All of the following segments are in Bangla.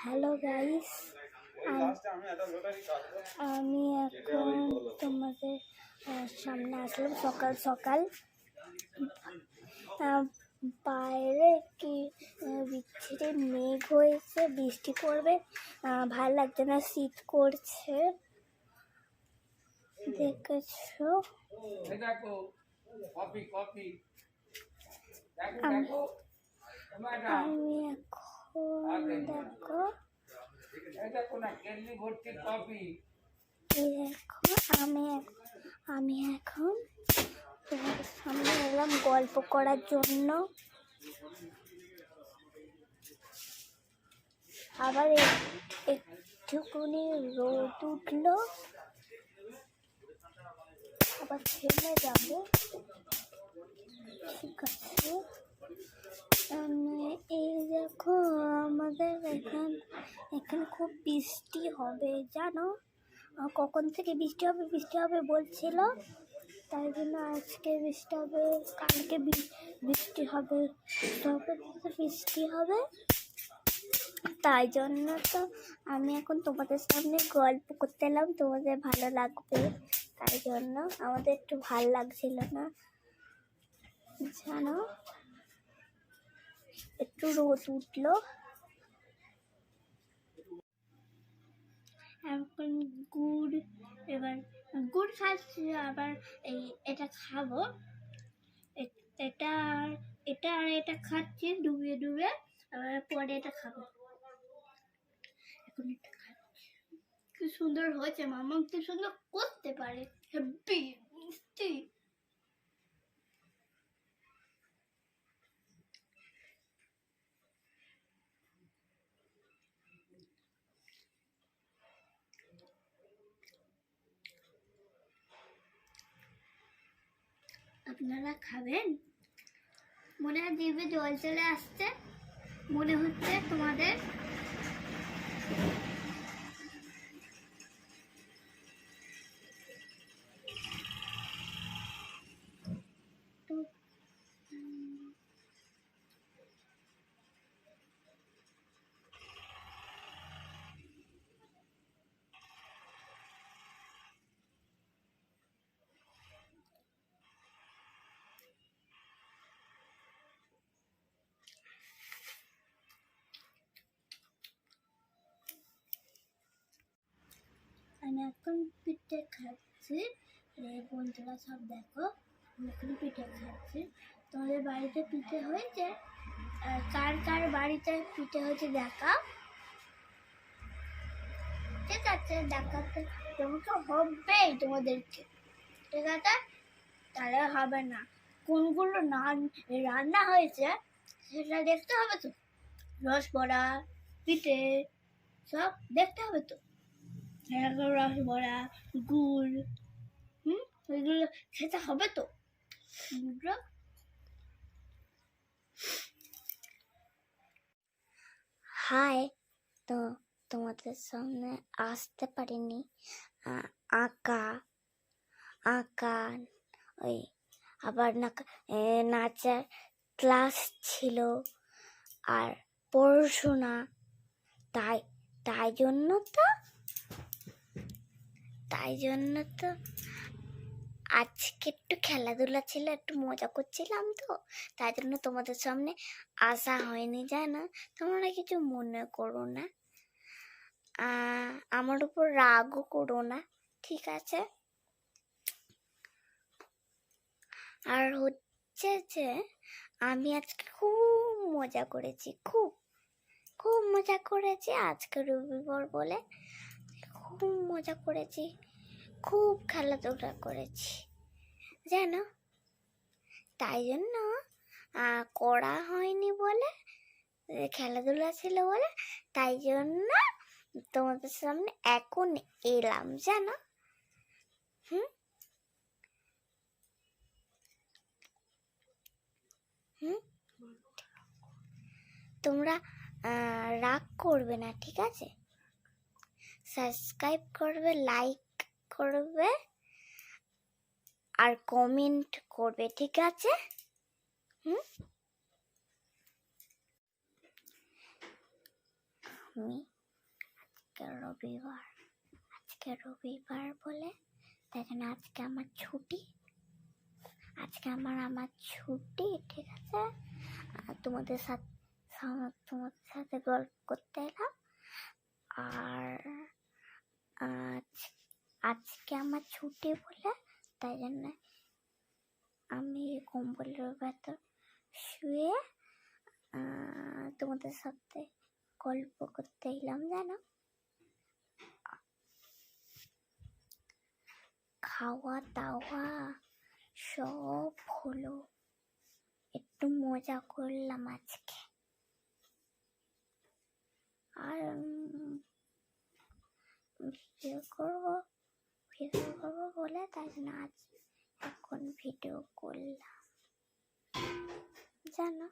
হ্যালো গাইস, আমি এখন তোমাদের সামনে আসলাম সকাল সকাল। বাইরে কি বিচ্ছিরি মেঘ হয়েছে, বৃষ্টি পড়বে, ভাল লাগছে না, শীত করছে। দেখেছো? আমি এখন দেখো আমি এখন তোমাদের সামনে এলাম গল্প করার জন্য। আবার একটুখানি রোদ উঠলো, আবার থেমে যাবে। ঠিক আছে, এই দেখো আমাদের এখানে খুব বৃষ্টি হবে জানো। কখন থেকে বৃষ্টি হবে বলছিল, তাই জন্য আজকে বৃষ্টি হবে, কালকে বৃষ্টি হবে, তবে বৃষ্টি হবে। তাই জন্য তো আমি এখন তোমাদের সামনে গল্প করতে এলাম, তোমাদের ভালো লাগবে তাই জন্য। আমাদের একটু ভালো লাগছিল না জানো, একটু রোদ উঠলো। এখন এবার গুড় খাচ্ছি, আবার এটা খাবো, এটা এটা আর এটা খাচ্ছি ডুবিয়ে ডুবিয়ে, আবার পরে এটা খাবো। এখন এটা খাচ্ছি, কি সুন্দর হয়েছে, মামা কি সুন্দর করতে পারে, হেব্বি মিষ্টি। আপনারা খাবেন? মনে হয় জিভে জল চলে আসছে, মনে হচ্ছে তোমাদের? আমি এখন পিঠে খাচ্ছি, বন্ধুরা সব দেখো আমি এখন পিঠে খাচ্ছি। তোমাদের বাড়িতে পিঠে হয়েছে? কার কার বাড়িতে পিঠে হয়েছে দেখাও। ঠিক আছে, দেখাতে তোমাকে হবেই তোমাদেরকে, ঠিক আছে? তাহলে হবে না, কোনগুলো রান্না হয়েছে সেটা দেখতে হবে তো, রসবড়া পিঠে সব দেখতে হবে তো, রসবড়া গুড়, ওইগুলো খেতে হবে তো, বুঝলো? হাই, তো তোমাদের সামনে আসতে পারিনি, আঁকা ওই আবার নাচার ক্লাস ছিল আর পড়াশোনা, তাই জন্য তো আজকে একটু খেলাধুলা ছিল, একটু মজা করছিলাম তো, তাই জন্য তোমাদের সামনে আসা হয়নি জানো। তোমরা কিছু মনে করো না, আমার উপর রাগও করো না, ঠিক আছে? আর হচ্ছে যে আমি আজকে খুব মজা করেছি, খুব মজা করেছি, আজকে রবিবার বলে খুব মজা করেছি, খুব খেলাধুলা করেছি জানো। তাই জন্য করা হয়নি বলে, খেলাধুলা ছিল বলে, তাই জন্য তোমাদের সামনে এখন এলাম জানো। তোমরা রাগ করবে না, ঠিক আছে? সাবস্ক্রাইব করবে, লাইক করবে আর কমেন্ট করবে, ঠিক আছে? আমি আজকে রবিবার বলে তাই জন্য আজকে আমার ছুটি। আমার ছুটি, ঠিক আছে। তোমাদের সাথে গল্প করতে এলাম। আর আজকে আমার ছুটি বলে তাই জন্য আমি কম্বলের ভেতর শুয়ে তোমাদের সাথে গল্প করতে এলাম, জানো। খাওয়া দাওয়া সব হলো, একটু মজা করলাম আজকে। আর ভিডিও করবো বলে তাই জন্য এখন ভিডিও করলাম, জানো।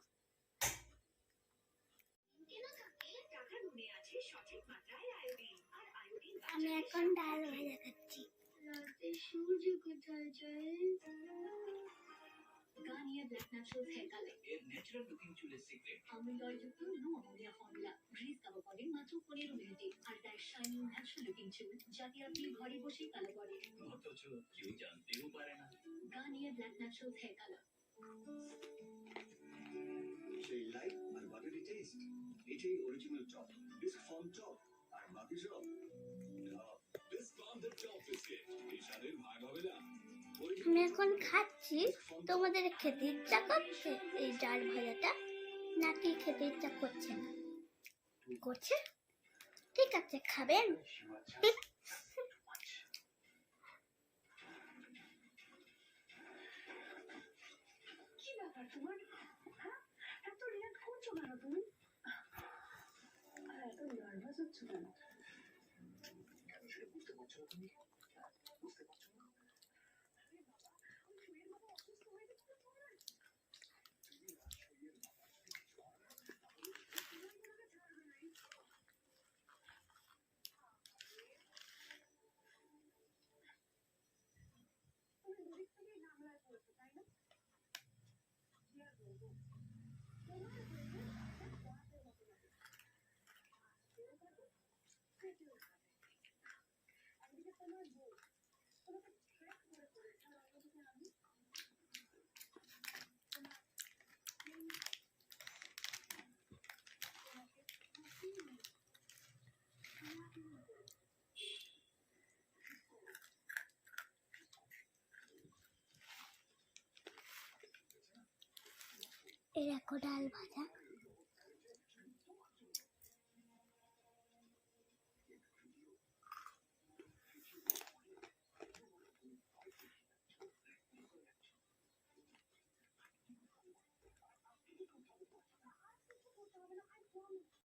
আমি এখন ডাল ভাজা খাচ্ছি। সূর্য কোথায় যায়? Garnier black naturals hair colour এর ন্যাচারাল লুকিং চুলের সিক্রেট। আমন্ড অয়েল যুক্ত no ammonia formula, grease cover করে মাত্র 15 মিনিটে। আর তার শাইনিং ন্যাচারাল লুকিং চুল যাতে আপনি ঘরে বসেই কালার করেন, অথচ কেউ জানতেও পারে না। Garnier black naturals hair colour, সেই লাইট আর বাটারি টেস্ট, এটাই অরিজিনাল টপ বিস্ক ফর্ম টপ। আর বাকি সব আমি এখন খাচ্ছি। তোমাদের খেতে ইচ্ছা করছে এই ডাল ভাজাটা, নাকি খেতে ইচ্ছা করছে না? করছে, ঠিক আছে, খাবেন। কি ব্যাপার তোমার? এত রিয়াক্ট করছো কেন তুমি? এত নার্ভাস হচ্ছ কেন? বুঝতে পারছো না তুমি? বুঝতে পারছো না? এই দেখো ডাল ভাজা।